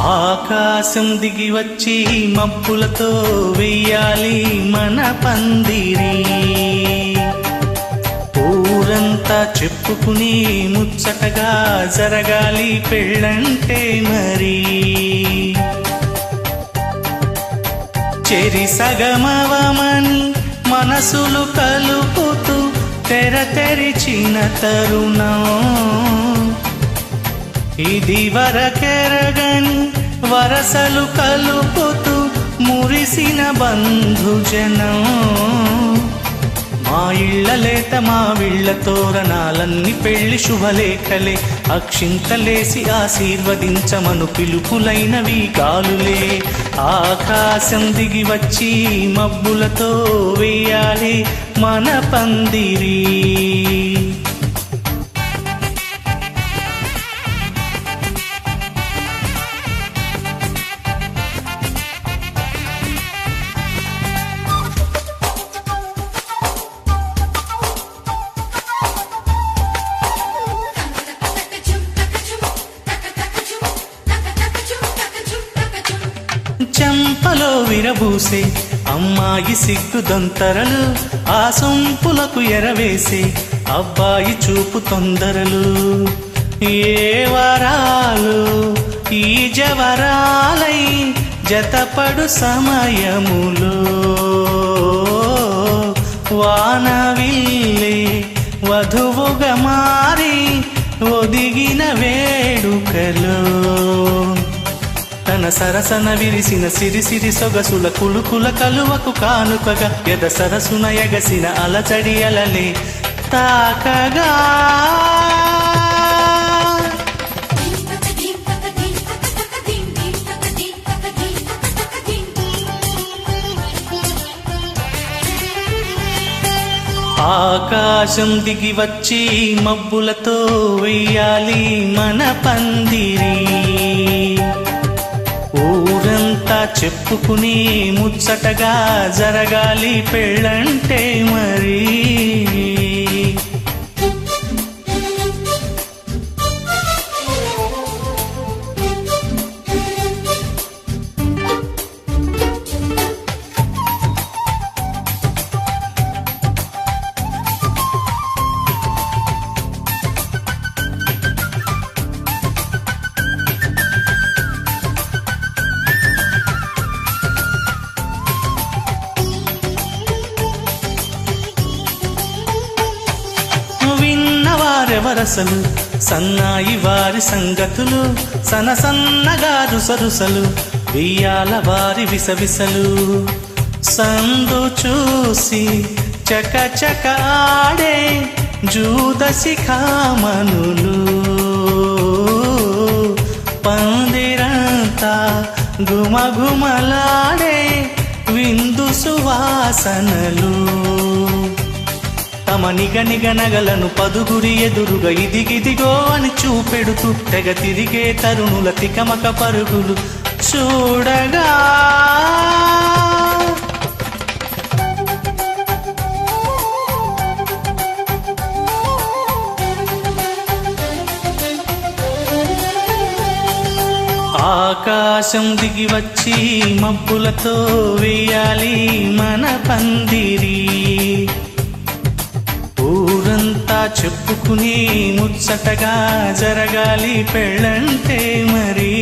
ఆకాశం దిగి వచ్చి మబ్బులతో వెయ్యాలి మన పందిరి. ఊరంతా చెప్పుకుని ముచ్చటగా జరగాలి పెళ్ళంటే మరి. చెరి సగమవమని మనసులు కలుపుతూ తెర తెరిచిన తరుణం ఇది. వరకెరగని వరసలు కలుపుతూ మురిసిన బంధుజనం. మా ఇళ్ళ లేత మా విళ్ళ తోరణాలన్నీ పెళ్లి శుభలేఖలే. అక్షింతలేసి ఆశీర్వదించమను పిలుపులైనవి గాలులే. ఆకాశం దిగి వచ్చి మబ్బులతో వేయాలి మన పందిరి. చెంపలో విరబూసే అమ్మాయి సిగ్గు దొంతరలు, ఆ సొంపులకు ఎరవేసే అబ్బాయి చూపు తొందరలు. ఏ వరాలు ఈ జవరాలై జతపడు సమయములో వానవిల్లే వధువుగా మారి ఒదిగిన వేడుకలో. తన సరసన విరిసిన సిరిసిరి సొగసుల కులుకుల కలువకు కానుకగా ఎద సరసున ఎగసిన అలచడి అలలే తాకగా. ఆకాశం దిగి వచ్చి మబ్బులతో వెయ్యాలి మన పందిరి. ఊరంతా చెప్పుకుని ముచ్చటగా జరగాలి పెళ్ళంటే మరి. వరసలు సన్నాయి వారి సంగతులు, సన సన్నగా రుసరుసలు వెయ్యాల వారి విసవిసలు. సందు చూసి చక చక ఆడే జూదసి కామనులు, పందిరంతా గుమగుమలాడే విందు సువాసనలు. తమ నిగనిగ నగలను పదుగురి ఎదురుగా ఇదిగిదిగో అని చూపెడుతూ తెగ తిరిగే తరుణుల తికమక పరుగులు చూడగా. ఆకాశం దిగి వచ్చి మబ్బులతో వేయాలి మన పందిరి. ఊరంతా చెప్పుకుని ముచ్చటగా జరగాలి పెళ్ళంటే మరి.